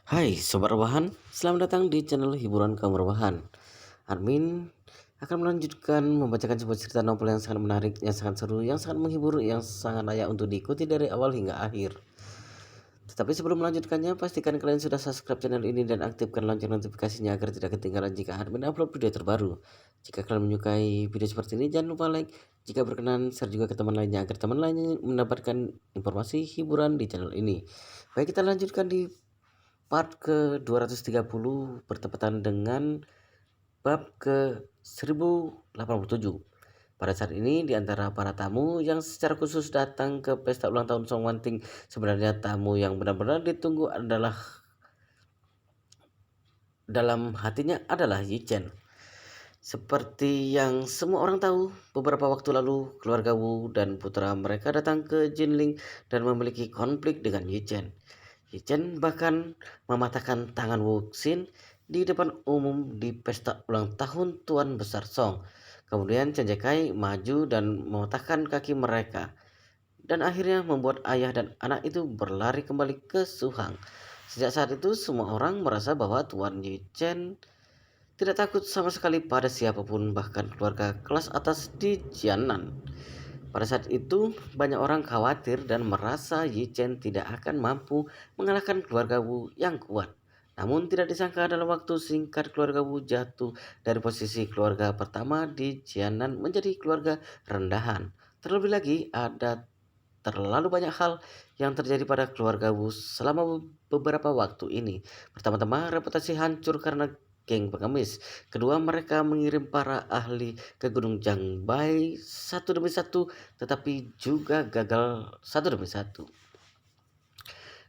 Hai Sobat Rebahan, selamat datang di channel hiburan kaum rebahan. Admin akan melanjutkan membacakan sebuah cerita novel yang sangat menarik, yang sangat seru, yang sangat menghibur, yang sangat layak untuk diikuti dari awal hingga akhir. Tetapi sebelum melanjutkannya, pastikan kalian sudah subscribe channel ini dan aktifkan lonceng notifikasinya agar tidak ketinggalan jika admin upload video terbaru. Jika kalian menyukai video seperti ini, jangan lupa like. Jika berkenan, share juga ke teman lainnya agar teman lainnya mendapatkan informasi hiburan di channel ini. Baik, kita lanjutkan di part ke-230 bertepatan dengan bab ke-1087. Pada saat ini di antara para tamu yang secara khusus datang ke pesta ulang tahun Song Wanting, sebenarnya tamu yang benar-benar ditunggu adalah dalam hatinya adalah Yi Chen. Seperti yang semua orang tahu, beberapa waktu lalu keluarga Wu dan putra mereka datang ke Jinling dan memiliki konflik dengan Yi Chen. Yi Chen bahkan mematahkan tangan Wu Xin di depan umum di pesta ulang tahun Tuan Besar Song. Kemudian Chen Jekai maju dan mematahkan kaki mereka, dan akhirnya membuat ayah dan anak itu berlari kembali ke Suhang. Sejak saat itu semua orang merasa bahwa Tuan Yi Chen tidak takut sama sekali pada siapapun, bahkan keluarga kelas atas di Jianan. Pada saat itu, banyak orang khawatir dan merasa Yi Chen tidak akan mampu mengalahkan keluarga Wu yang kuat. Namun tidak disangka dalam waktu singkat keluarga Wu jatuh dari posisi keluarga pertama di Jianan menjadi keluarga rendahan. Terlebih lagi, ada terlalu banyak hal yang terjadi pada keluarga Wu selama beberapa waktu ini. Pertama-tama, reputasi hancur karena geng pengemis. Kedua, mereka mengirim para ahli ke Gunung Jangbai satu demi satu, tetapi juga gagal satu demi satu.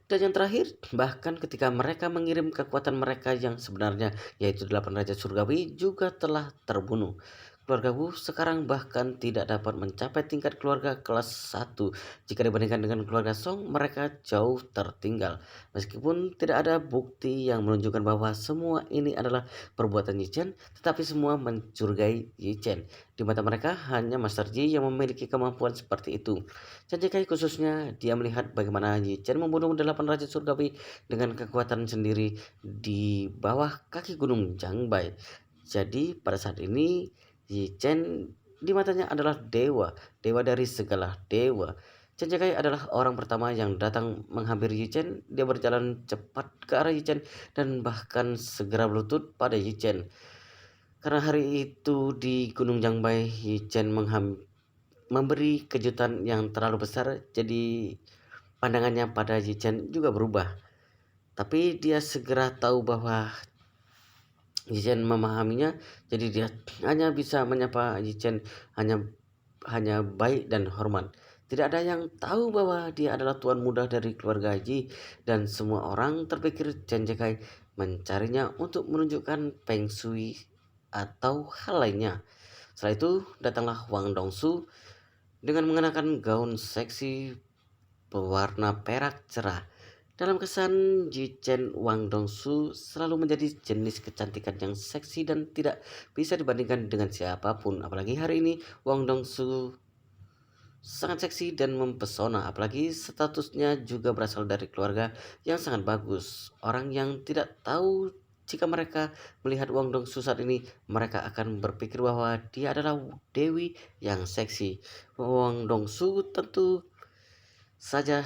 Dan yang terakhir, bahkan ketika mereka mengirim kekuatan mereka yang sebenarnya, yaitu 8 Raja Surgawi, juga telah terbunuh. Keluarga Wu sekarang bahkan tidak dapat mencapai tingkat keluarga kelas 1. Jika dibandingkan dengan keluarga Song, mereka jauh tertinggal. Meskipun tidak ada bukti yang menunjukkan bahwa semua ini adalah perbuatan Yi Chen, tetapi semua mencurigai Yi Chen. Di mata mereka, hanya Master Yi yang memiliki kemampuan seperti itu. Chen Jekai khususnya, dia melihat bagaimana Yi Chen membunuh 8 Raja Surgawi dengan kekuatan sendiri di bawah kaki Gunung Jangbai. Jadi pada saat ini Yi Chen di matanya adalah dewa, dewa dari segala dewa. Chen Jekai adalah orang pertama yang datang menghampiri Yi Chen. Dia berjalan cepat ke arah Yi Chen dan bahkan segera berlutut pada Yi Chen. Karena hari itu di Gunung Jangbai, Yi Chen memberi kejutan yang terlalu besar, jadi pandangannya pada Yi Chen juga berubah. Tapi dia segera tahu bahwa Yi Chen memahaminya, jadi dia hanya bisa menyapa Yi Chen hanya baik dan hormat. Tidak ada yang tahu bahwa dia adalah tuan muda dari keluarga Yi, dan semua orang terpikir Chen Jekai mencarinya untuk menunjukkan Feng Shui atau hal lainnya. Setelah itu datanglah Wang Dongsu dengan mengenakan gaun seksi berwarna perak cerah. Dalam kesan, Yi Chen, Wang Dongsu selalu menjadi jenis kecantikan yang seksi dan tidak bisa dibandingkan dengan siapapun. Apalagi hari ini Wang Dongsu sangat seksi dan mempesona, apalagi statusnya juga berasal dari keluarga yang sangat bagus. Orang yang tidak tahu, jika mereka melihat Wang Dongsu saat ini, mereka akan berpikir bahwa dia adalah dewi yang seksi. Wang Dongsu tentu saja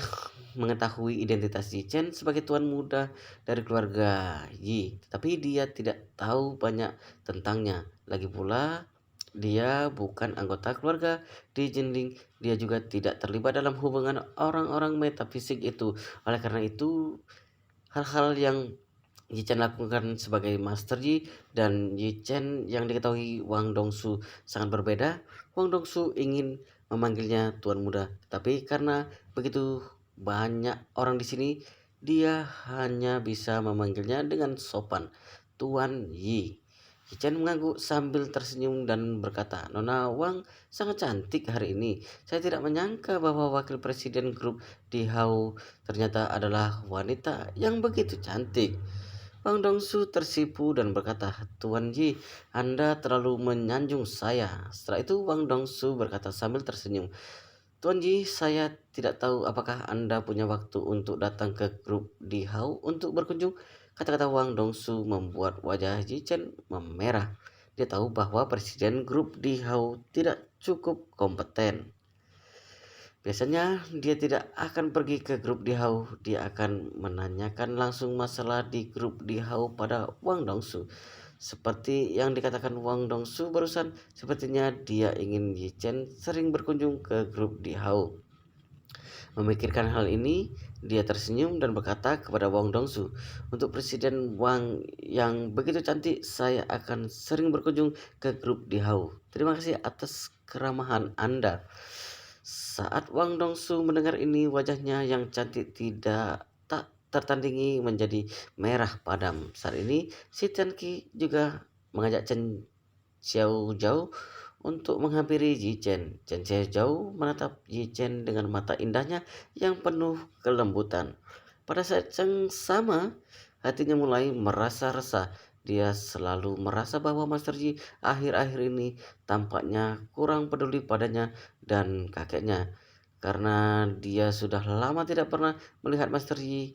mengetahui identitas Yi Chen sebagai tuan muda dari keluarga Yi, tapi dia tidak tahu banyak tentangnya. Lagi pula, dia bukan anggota keluarga di Jinling. Dia juga tidak terlibat dalam hubungan orang-orang metafisik itu. Oleh karena itu, hal-hal yang Yi Chen lakukan sebagai Master Yi dan Yi Chen yang diketahui Wang Dongsu sangat berbeda. Wang Dongsu ingin memanggilnya Tuan Muda, tapi karena begitu banyak orang di sini, dia hanya bisa memanggilnya dengan sopan, Tuan Yi. Yi Chen mengangguk sambil tersenyum dan berkata, "Nona Wang sangat cantik hari ini. Saya tidak menyangka bahwa wakil presiden grup di Hao ternyata adalah wanita yang begitu cantik." Wang Dongsu tersipu dan berkata, "Tuan Yi, Anda terlalu menyanjung saya." Setelah itu Wang Dongsu berkata sambil tersenyum, Tuan Ji, saya tidak tahu apakah Anda punya waktu untuk datang ke grup di Hao untuk berkunjung. Kata-kata Wang Dongsu membuat wajah Ji Chen memerah. Dia tahu bahwa presiden grup di Hao tidak cukup kompeten. Biasanya dia tidak akan pergi ke grup di Hao, dia akan menanyakan langsung masalah di grup di Hao pada Wang Dongsu. Seperti yang dikatakan Wang Dongsu barusan, sepertinya dia ingin Yi Chen sering berkunjung ke grup di Hao. Memikirkan hal ini, dia tersenyum dan berkata kepada Wang Dongsu, "Untuk Presiden Wang yang begitu cantik, saya akan sering berkunjung ke grup di Hao. Terima kasih atas keramahan Anda." Saat Wang Dongsu mendengar ini, wajahnya yang cantik tak tertandingi menjadi merah padam. Saat ini, si Tianqi juga mengajak Chen Xiaozhou untuk menghampiri Yi Chen. Chen Xiaozhou menatap Yi Chen dengan mata indahnya yang penuh kelembutan. Pada saat yang sama, hatinya mulai merasa resah. Dia selalu merasa bahwa Master Yi akhir-akhir ini tampaknya kurang peduli padanya dan kakeknya. Karena dia sudah lama tidak pernah melihat Master Yi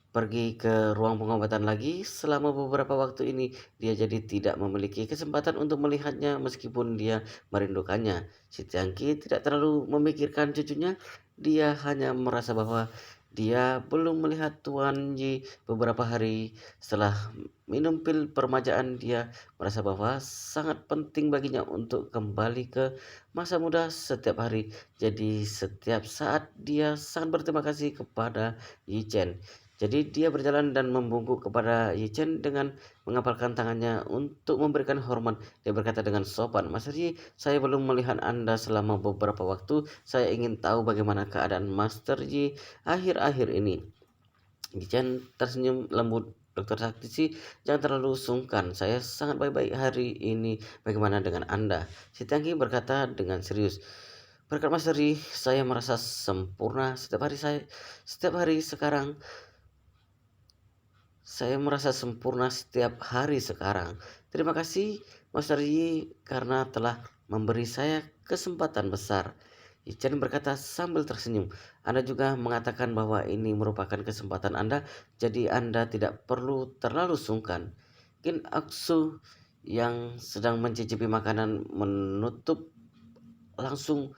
pergi ke ruang pengobatan lagi. Selama beberapa waktu ini dia jadi tidak memiliki kesempatan untuk melihatnya meskipun dia merindukannya. Si Tiangki tidak terlalu memikirkan cucunya, dia hanya merasa bahwa dia belum melihat Tuan Yi beberapa hari. Setelah minum pil permajaan, dia merasa bahwa sangat penting baginya untuk kembali ke masa muda setiap hari. Jadi setiap saat dia sangat berterima kasih kepada Yi Chen. Jadi dia berjalan dan membungkuk kepada Yi Chen dengan mengapalkan tangannya untuk memberikan hormat. Dia berkata dengan sopan, "Master Yi, saya belum melihat Anda selama beberapa waktu. Saya ingin tahu bagaimana keadaan Master Yi akhir-akhir ini." Yi Chen tersenyum lembut. Dokter Saktisi, jangan terlalu sungkan. Saya sangat baik-baik hari ini. Bagaimana dengan Anda? Si Tiangki berkata dengan serius. Berkat Master Yi, saya merasa sempurna setiap hari sekarang. Saya merasa sempurna setiap hari sekarang. Terima kasih Master Yi karena telah memberi saya kesempatan besar. Chen berkata sambil tersenyum. Anda juga mengatakan bahwa ini merupakan kesempatan Anda, jadi Anda tidak perlu terlalu sungkan. Qin Aksu yang sedang mencicipi makanan menutup langsung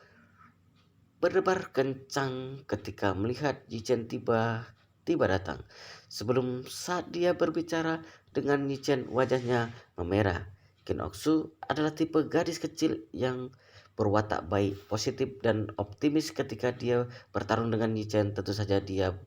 berdebar kencang ketika melihat Yi Chen tiba datang. Sebelum saat dia berbicara dengan Yi Chen, wajahnya memerah. Qin Oksu adalah tipe gadis kecil yang berwatak baik, positif, dan optimis. Ketika dia bertarung dengan Yi Chen, tentu saja dia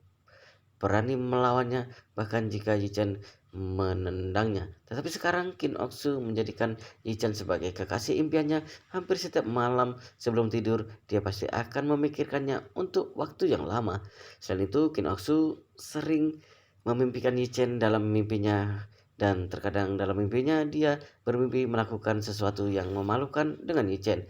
berani melawannya bahkan jika Yi Chen menendangnya. Tetapi sekarang Qin Oksu menjadikan Yi Chen sebagai kekasih impiannya. Hampir setiap malam sebelum tidur dia pasti akan memikirkannya untuk waktu yang lama. Selain itu Qin Oksu sering memimpikan Yi Chen dalam mimpinya, dan terkadang dalam mimpinya dia bermimpi melakukan sesuatu yang memalukan dengan Yi Chen.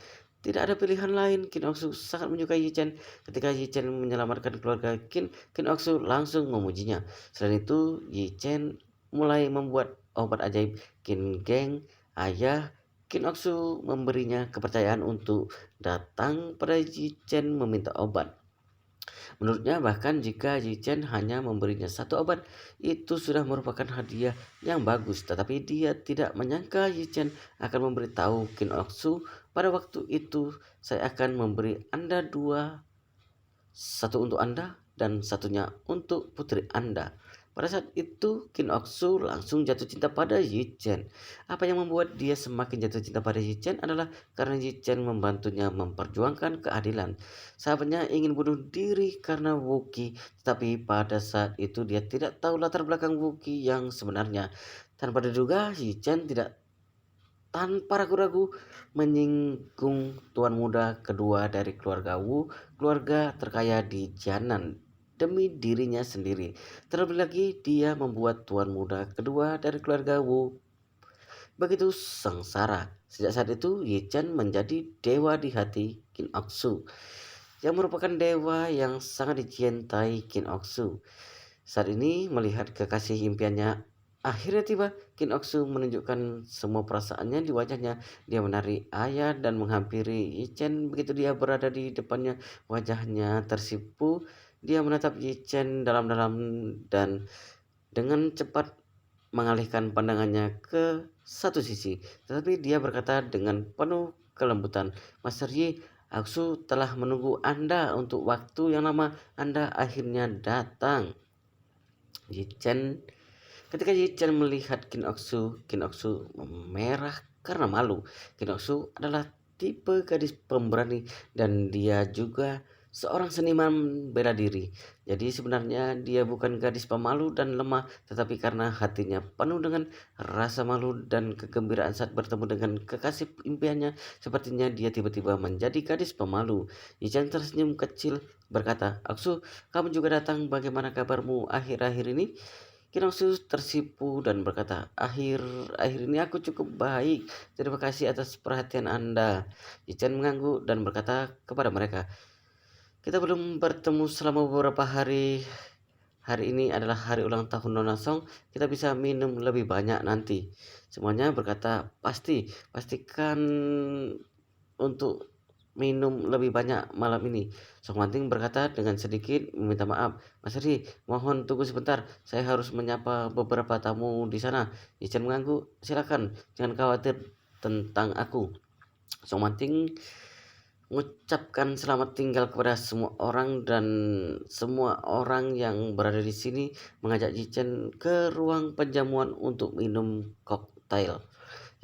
Tidak ada pilihan lain, Qin Oksu sangat menyukai Yi Chen. Ketika Yi Chen menyelamatkan keluarga Qin Oksu langsung memujinya. Selain itu, Yi Chen mulai membuat obat ajaib Qin Geng. Ayah Qin Oksu memberinya kepercayaan untuk datang pada Yi Chen meminta obat. Menurutnya bahkan jika Yi Chen hanya memberinya satu obat, itu sudah merupakan hadiah yang bagus. Tetapi dia tidak menyangka Yi Chen akan memberitahu Qin Oksu, pada waktu itu saya akan memberi Anda dua, satu untuk Anda dan satunya untuk putri Anda. Pada saat itu Qin Oksu langsung jatuh cinta pada Yi Chen. Apa yang membuat dia semakin jatuh cinta pada Yi Chen adalah karena Yi Chen membantunya memperjuangkan keadilan. Sahabatnya ingin bunuh diri karena Wookiee, tetapi pada saat itu dia tidak tahu latar belakang Wookiee yang sebenarnya. Tanpa diduga, Yi Chen tidak tanpa ragu-ragu menyinggung tuan muda kedua dari keluarga Wu, keluarga terkaya di Jianan, demi dirinya sendiri. Terlebih lagi dia membuat tuan muda kedua dari keluarga Wu begitu sengsara. Sejak saat itu Yi Chen menjadi dewa di hati Qin Oksu, yang merupakan dewa yang sangat dicintai Qin Oksu. Saat ini melihat kekasih impiannya akhirnya tiba, Qin Oksu menunjukkan semua perasaannya di wajahnya. Dia menarik ayah dan menghampiri Yi Chen. Begitu dia berada di depannya, wajahnya tersipu. Dia menatap Yi Chen dalam-dalam dan dengan cepat mengalihkan pandangannya ke satu sisi. Tetapi dia berkata dengan penuh kelembutan, Master Yi, Aksu telah menunggu Anda untuk waktu yang lama. Anda akhirnya datang. Yi Chen Ketika Yi Chen melihat Qin Oksu memerah karena malu. Qin Oksu adalah tipe gadis pemberani dan dia juga seorang seniman bela diri. Jadi sebenarnya dia bukan gadis pemalu dan lemah, tetapi karena hatinya penuh dengan rasa malu dan kegembiraan saat bertemu dengan kekasih impiannya, sepertinya dia tiba-tiba menjadi gadis pemalu. Yi Chen tersenyum kecil berkata, Aksu, kamu juga datang, bagaimana kabarmu akhir-akhir ini? Kinoksu tersipu dan berkata, akhir-akhir ini aku cukup baik. Terima kasih atas perhatian Anda. Ichen mengangguk dan berkata kepada mereka, kita belum bertemu selama beberapa hari. Hari ini adalah hari ulang tahun Nona Song. Kita bisa minum lebih banyak nanti. Semuanya berkata, pastikan untuk minum lebih banyak malam ini. Song Manting berkata dengan sedikit meminta maaf. Mas Ri, mohon tunggu sebentar. Saya harus menyapa beberapa tamu di sana. Ichen mengangguk. Silakan, jangan khawatir tentang aku. Song Manting mengucapkan selamat tinggal kepada semua orang dan semua orang yang berada di sini mengajak Ichen ke ruang penjamuan untuk minum koktail.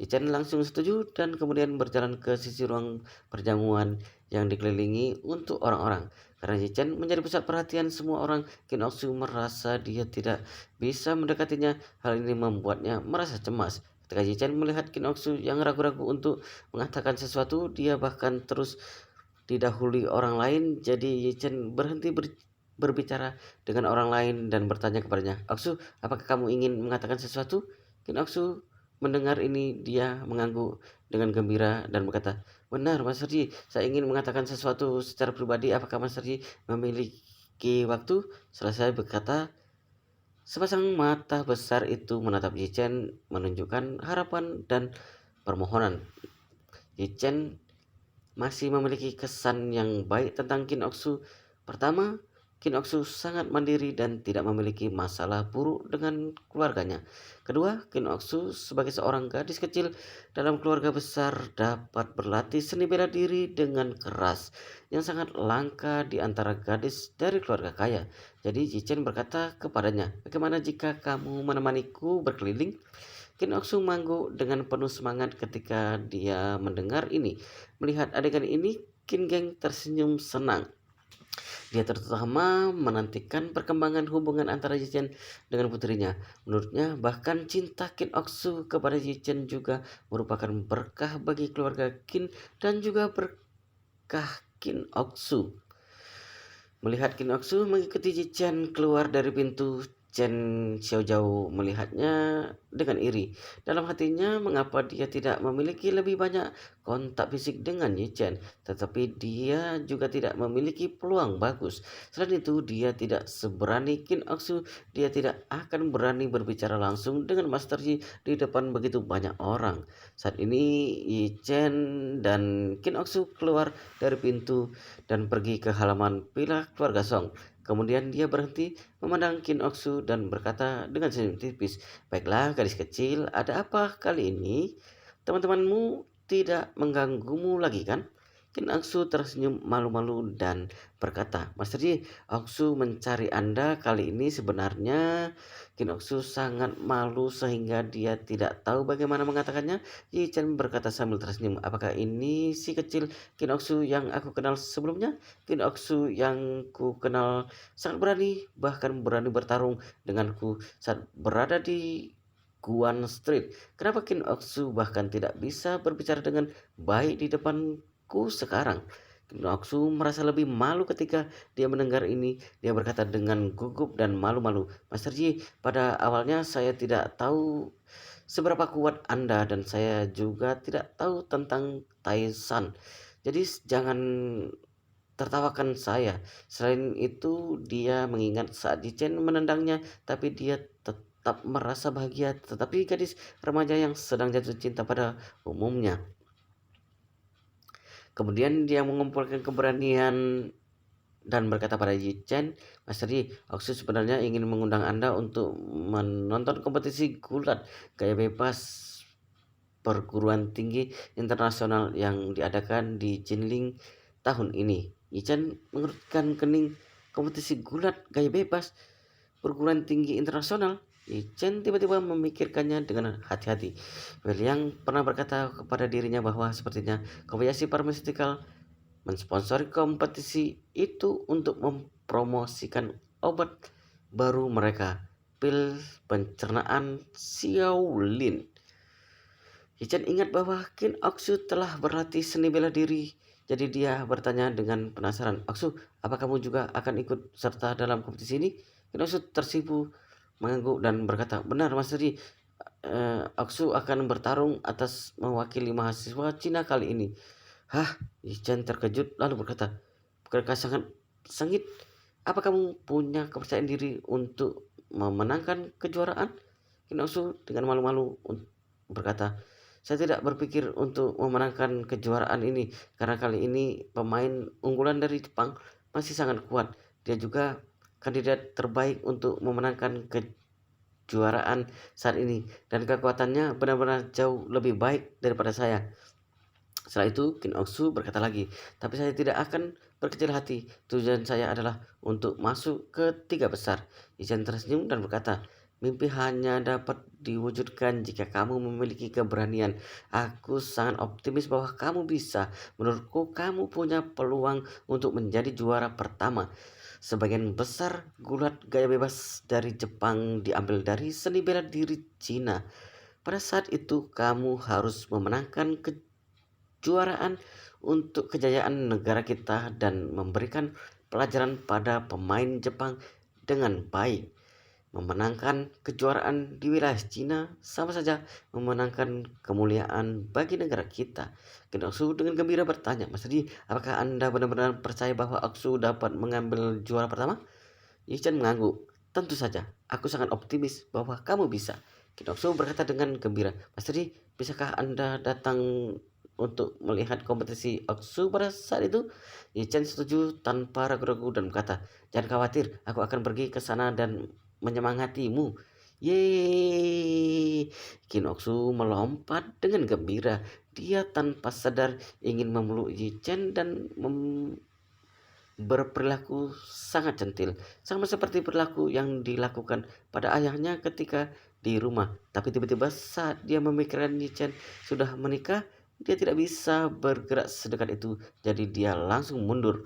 Ichen langsung setuju dan kemudian berjalan ke sisi ruang perjamuan yang dikelilingi untuk orang-orang. Karena Ichen menjadi pusat perhatian semua orang, Qin Oksu merasa dia tidak bisa mendekatinya. Hal ini membuatnya merasa cemas. Ketika Ichen melihat Qin Oksu yang ragu-ragu untuk mengatakan sesuatu, dia bahkan terus didahului orang lain. Jadi Ichen berhenti berbicara dengan orang lain dan bertanya kepadanya, Oksu, apakah kamu ingin mengatakan sesuatu? Qin Oksu mendengar ini, dia mengangguk dengan gembira dan berkata, benar, Mas Serji, saya ingin mengatakan sesuatu secara pribadi. Apakah Mas Serji memiliki waktu? Selesai berkata, sepasang mata besar itu menatap Yichen menunjukkan harapan dan permohonan. Yichen masih memiliki kesan yang baik tentang Qin Oksu. Pertama, Qin Oksu sangat mandiri dan tidak memiliki masalah buruk dengan keluarganya. Kedua, Qin Oksu sebagai seorang gadis kecil dalam keluarga besar dapat berlatih seni bela diri dengan keras yang sangat langka di antara gadis dari keluarga kaya. Jadi Jichen berkata kepadanya, bagaimana jika kamu menemaniku berkeliling? Qin Oksu mengangguk dengan penuh semangat ketika dia mendengar ini. Melihat adegan ini, Qin Geng tersenyum senang. Dia terutama menantikan perkembangan hubungan antara Yichen dengan putrinya. Menurutnya, bahkan cinta Qin Oksu kepada Yichen juga merupakan berkah bagi keluarga Qin dan juga berkah Qin Oksu. Melihat Qin Oksu mengikuti Yichen keluar dari pintu, Chen Xiaojiao melihatnya dengan iri. Dalam hatinya, mengapa dia tidak memiliki lebih banyak kontak fisik dengan Yi Chen, tetapi dia juga tidak memiliki peluang bagus. Selain itu, dia tidak seberani Qin Oksu. Dia tidak akan berani berbicara langsung dengan Master Yi di depan begitu banyak orang. Saat ini, Yi Chen dan Qin Oksu keluar dari pintu dan pergi ke halaman villa keluarga Song. Kemudian dia berhenti memandang Qin Oksu dan berkata dengan senyum tipis, baiklah gadis kecil, ada apa kali ini? Teman-temanmu tidak mengganggumu lagi kan? Qin Oksu tersenyum malu-malu dan berkata, Master Yi, Oksu mencari Anda kali ini. Sebenarnya Qin Oksu sangat malu sehingga dia tidak tahu bagaimana mengatakannya. Yi Chen berkata sambil tersenyum, apakah ini si kecil Qin Oksu yang aku kenal sebelumnya? Qin Oksu yang ku kenal sangat berani, bahkan berani bertarung denganku saat berada di Guan Street. Kenapa Qin Oksu bahkan tidak bisa berbicara dengan baik di depanku sekarang? Qin Oksu merasa lebih malu ketika dia mendengar ini. Dia berkata dengan gugup dan malu-malu, Master Yi, pada awalnya saya tidak tahu seberapa kuat Anda dan saya juga tidak tahu tentang Taisan. Jadi jangan tertawakan saya. Selain itu, dia mengingat saat Jichen menendangnya, tapi dia tetap merasa bahagia, tetapi gadis remaja yang sedang jatuh cinta pada umumnya. Kemudian dia mengumpulkan keberanian dan berkata pada Yi Chen, "Master Yi, aku sebenarnya ingin mengundang Anda untuk menonton kompetisi gulat gaya bebas perguruan tinggi internasional yang diadakan di Jinling tahun ini." Yi Chen mengerutkan kening. Kompetisi gulat gaya bebas perguruan tinggi internasional. Yi Chen tiba-tiba memikirkannya dengan hati-hati. Wei Liang pernah berkata kepada dirinya bahwa sepertinya Kobayashi Pharmaceutical mensponsori kompetisi itu untuk mempromosikan obat baru mereka, pil pencernaan Xiaolin. Hichan ingat bahwa Qin Oksu telah berlatih seni bela diri, jadi dia bertanya dengan penasaran, "Oksu, apa kamu juga akan ikut serta dalam kompetisi ini?" Qin Oksu tersipu, mengangguk dan berkata, "Benar, Mas Ri. Oksu akan bertarung atas mewakili mahasiswa Cina kali ini." Hah? Hichan terkejut lalu berkata, "Bukankah sangat sengit? Apa kamu punya kepercayaan diri untuk memenangkan kejuaraan?" Qin Oksu dengan malu-malu berkata, "Saya tidak berpikir untuk memenangkan kejuaraan ini karena kali ini pemain unggulan dari Jepang masih sangat kuat. Dia juga kandidat terbaik untuk memenangkan kejuaraan saat ini dan kekuatannya benar-benar jauh lebih baik daripada saya." Setelah itu Qin Oksu berkata lagi, "Tapi saya tidak akan berkecil hati. Tujuan saya adalah untuk masuk ke 3 besar." Izan tersenyum dan berkata, "Mimpi hanya dapat diwujudkan jika kamu memiliki keberanian. Aku sangat optimis bahwa kamu bisa. Menurutku kamu punya peluang untuk menjadi juara pertama. Sebagian besar gulat gaya bebas dari Jepang diambil dari seni bela diri Cina. Pada saat itu kamu harus memenangkan kejuaraan untuk kejayaan negara kita dan memberikan pelajaran pada pemain Jepang dengan baik. Memenangkan kejuaraan di wilayah Cina sama saja memenangkan kemuliaan bagi negara kita." Ken Oksu dengan gembira bertanya, "Mas Adi, apakah Anda benar-benar percaya bahwa Oksu dapat mengambil juara pertama?" Yichan mengangguk. "Tentu saja, aku sangat optimis bahwa kamu bisa." Ken Oksu berkata dengan gembira, "Mas Adi, bisakah Anda datang untuk melihat kompetisi Oksu pada saat itu?" Yichan setuju tanpa ragu-ragu dan berkata, "Jangan khawatir, aku akan pergi ke sana dan menyemangatimu." Yeay! Qin Oksu melompat dengan gembira. Dia tanpa sadar ingin memeluk Yi Chen dan berperilaku sangat centil, sama seperti perilaku yang dilakukan pada ayahnya ketika di rumah. Tapi tiba-tiba saat dia memikirkan Yi Chen sudah menikah, dia tidak bisa bergerak sedekat itu, jadi dia langsung mundur.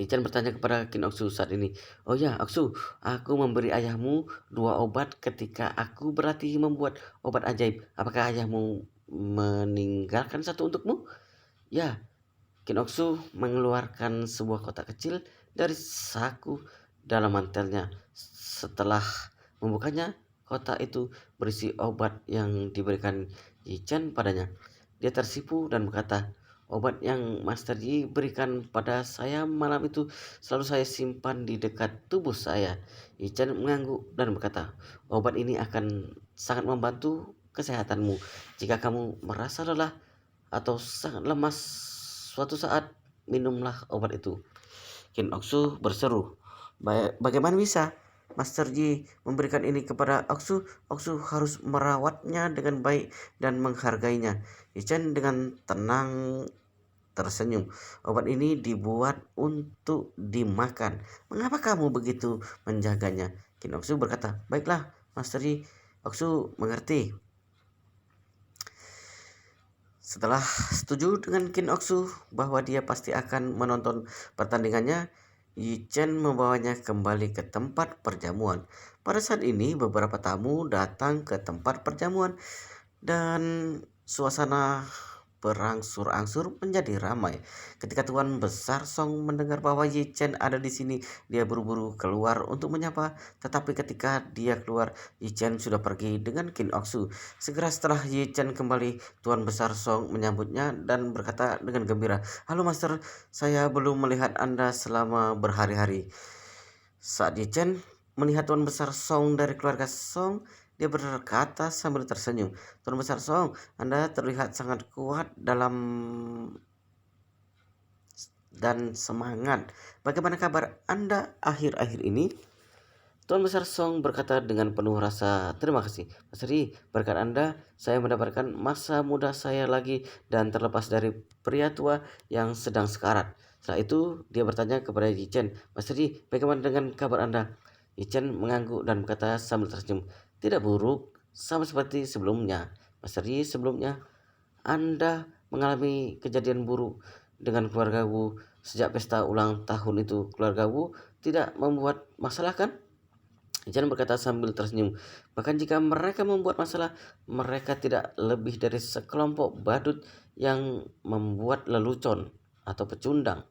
Ichan bertanya kepada Qin Oksu saat ini, "Oh ya, Oksu, aku memberi ayahmu 2 obat ketika aku berlatih membuat obat ajaib. Apakah ayahmu meninggalkan satu untukmu?" "Ya." Qin Oksu mengeluarkan sebuah kotak kecil dari saku dalam mantelnya. Setelah membukanya, kotak itu berisi obat yang diberikan Yi Chen padanya. Dia tersipu dan berkata, "Obat yang Master Yi berikan pada saya malam itu selalu saya simpan di dekat tubuh saya." Yi Chen mengangguk dan berkata, "Obat ini akan sangat membantu kesehatanmu. Jika kamu merasa lelah atau sangat lemas suatu saat, minumlah obat itu." Qin Oksu berseru, "Bagaimana bisa Master Yi memberikan ini kepada Oksu? Oksu harus merawatnya dengan baik dan menghargainya." Yichen dengan tenang tersenyum. "Obat ini dibuat untuk dimakan. Mengapa kamu begitu menjaganya?" Qin Oksu berkata, "Baiklah, Master Yi, Oksu mengerti." Setelah setuju dengan Qin Oksu bahwa dia pasti akan menonton pertandingannya, Yi Chen membawanya kembali ke tempat perjamuan. Pada saat ini beberapa tamu datang ke tempat perjamuan dan suasana berangsur-angsur menjadi ramai. Ketika Tuan Besar Song mendengar bahwa Yi Chen ada di sini, dia buru-buru keluar untuk menyapa. Tetapi ketika dia keluar, Yi Chen sudah pergi dengan Qin Oksu. Segera setelah Yi Chen kembali, Tuan Besar Song menyambutnya dan berkata dengan gembira, "Halo Master, saya belum melihat Anda selama berhari-hari." Saat Yi Chen melihat Tuan Besar Song dari keluarga Song, dia berkata sambil tersenyum, "Tuan Besar Song, Anda terlihat sangat kuat dan semangat. Bagaimana kabar Anda akhir-akhir ini?" Tuan Besar Song berkata dengan penuh rasa terima kasih. "Mas Ri, berkat Anda, saya mendapatkan masa muda saya lagi dan terlepas dari pria tua yang sedang sekarat." Setelah itu, dia bertanya kepada Yichen, "Mas Ri, bagaimana dengan kabar Anda?" Yichen mengangguk dan berkata sambil tersenyum, "Tidak buruk, sama seperti sebelumnya. Mas Ri, sebelumnya Anda mengalami kejadian buruk dengan keluarga Wu. Sejak pesta ulang tahun itu, keluarga Wu tidak membuat masalah kan?" Jan berkata sambil tersenyum, "Bahkan jika mereka membuat masalah, mereka tidak lebih dari sekelompok badut yang membuat lelucon atau pecundang."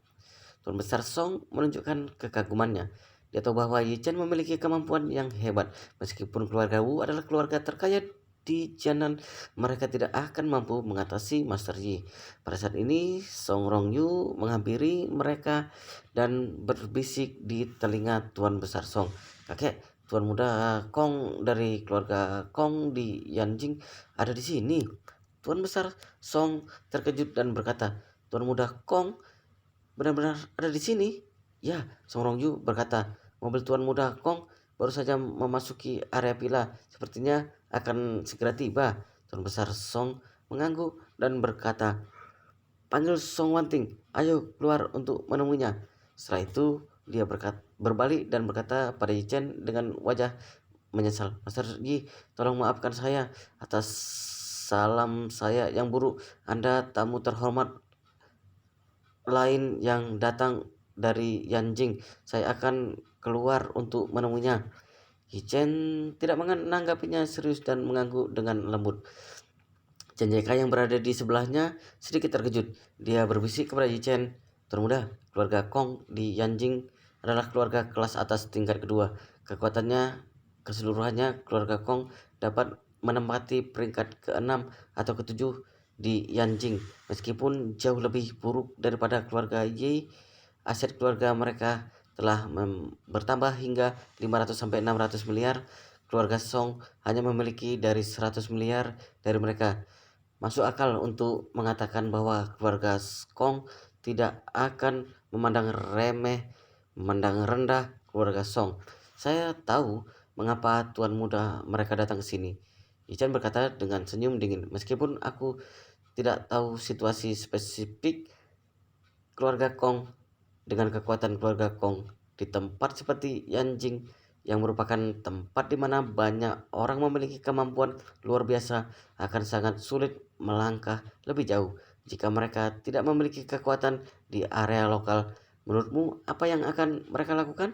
Tuan Besar Song menunjukkan kekagumannya. Dia tahu bahwa Yi Chen memiliki kemampuan yang hebat. Meskipun keluarga Wu adalah keluarga terkaya di Jianan, mereka tidak akan mampu mengatasi Master Yi. Pada saat ini, Song Rongyu menghampiri mereka dan berbisik di telinga Tuan Besar Song, "Kakek, Tuan Muda Kong dari keluarga Kong di Yanjing ada di sini." Tuan Besar Song terkejut dan berkata, "Tuan Muda Kong benar-benar ada di sini?" "Ya," Song Rongyu berkata, "mobil Tuan Muda Kong baru saja memasuki area villa. Sepertinya akan segera tiba." Tuan Besar Song mengangguk dan berkata, "Panggil Song Wanting, ayo keluar untuk menemuinya." Setelah itu, dia berbalik dan berkata pada Yi Chen dengan wajah menyesal, "Master Yi, tolong maafkan saya atas salam saya yang buruk. Anda tamu terhormat lain yang datang dari Yanjing. Saya akan keluar untuk menemuinya." Yi Chen tidak menanggapinya serius dan mengangguk dengan lembut. Chen Jeka yang berada di sebelahnya sedikit terkejut. Dia berbisik kepada Yi Chen, "Tuan Muda, keluarga Kong di Yanjing adalah keluarga kelas atas tingkat kedua. Kekuatannya keseluruhannya, keluarga Kong dapat menempati peringkat ke-6 atau ke-7 di Yanjing. Meskipun jauh lebih buruk daripada keluarga Yi, aset keluarga mereka telah bertambah hingga 500 sampai 600 miliar. Keluarga Song hanya memiliki dari 100 miliar dari mereka. Masuk akal untuk mengatakan bahwa keluarga Kong tidak akan memandang rendah keluarga Song. Saya tahu mengapa tuan muda mereka datang ke sini." Ichan berkata dengan senyum dingin, "Meskipun aku tidak tahu situasi spesifik keluarga Kong, dengan kekuatan keluarga Kong di tempat seperti Yanjing yang merupakan tempat di mana banyak orang memiliki kemampuan luar biasa, akan sangat sulit melangkah lebih jauh jika mereka tidak memiliki kekuatan di area lokal. Menurutmu apa yang akan mereka lakukan?"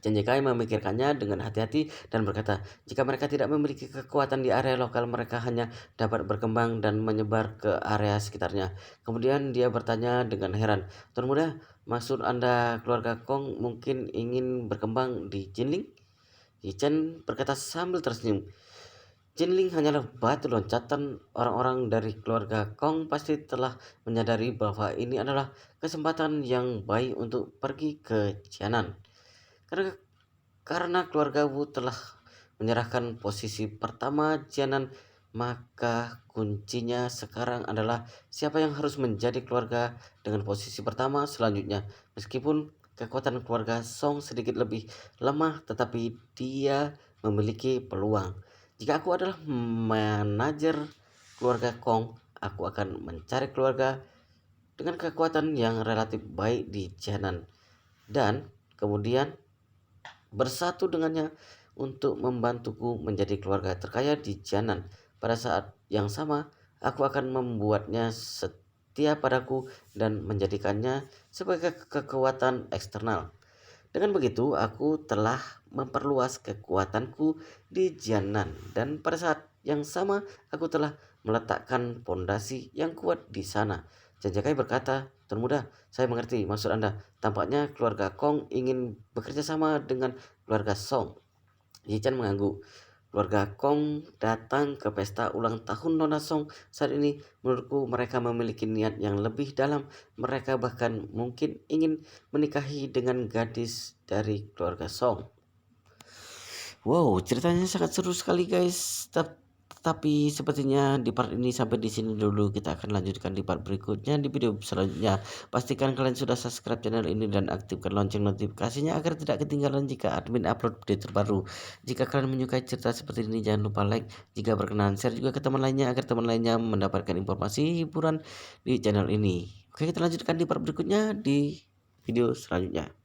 Cendekai memikirkannya dengan hati-hati dan berkata, "Jika mereka tidak memiliki kekuatan di area lokal, mereka hanya dapat berkembang dan menyebar ke area sekitarnya." Kemudian dia bertanya dengan heran, "Tuan Muda, maksud Anda keluarga Kong mungkin ingin berkembang di Jinling?" Yi Chen berkata sambil tersenyum, "Jinling hanyalah batu loncatan. Orang-orang dari keluarga Kong pasti telah menyadari bahwa ini adalah kesempatan yang baik untuk pergi ke Jianan. Karena karena keluarga Wu telah menyerahkan posisi pertama Jianan, maka kuncinya sekarang adalah siapa yang harus menjadi keluarga dengan posisi pertama selanjutnya. Meskipun kekuatan keluarga Song sedikit lebih lemah, tetapi dia memiliki peluang. Jika aku adalah manajer keluarga Kong, aku akan mencari keluarga dengan kekuatan yang relatif baik di Jianan dan kemudian bersatu dengannya untuk membantuku menjadi keluarga terkaya di Jianan. Pada saat yang sama, aku akan membuatnya setia padaku dan menjadikannya sebagai kekuatan eksternal. Dengan begitu, aku telah memperluas kekuatanku di Jianan dan pada saat yang sama aku telah meletakkan pondasi yang kuat di sana." Janjakai berkata, "Tuan Muda, saya mengerti maksud Anda. Tampaknya keluarga Kong ingin bekerja sama dengan keluarga Song." Yi-chan mengangguk. "Keluarga Kong datang ke pesta ulang tahun Nona Song saat ini. Menurutku mereka memiliki niat yang lebih dalam. Mereka bahkan mungkin ingin menikahi dengan gadis dari keluarga Song." Wow, ceritanya sangat seru sekali guys. Tapi sepertinya di part ini sampai di sini dulu. Kita akan lanjutkan di part berikutnya di video selanjutnya. Pastikan kalian sudah subscribe channel ini dan aktifkan lonceng notifikasinya agar tidak ketinggalan jika admin upload video terbaru. Jika kalian menyukai cerita seperti ini, jangan lupa like. Jika berkenan, share juga ke teman lainnya agar teman lainnya mendapatkan informasi hiburan di channel ini. Oke, kita lanjutkan di part berikutnya di video selanjutnya.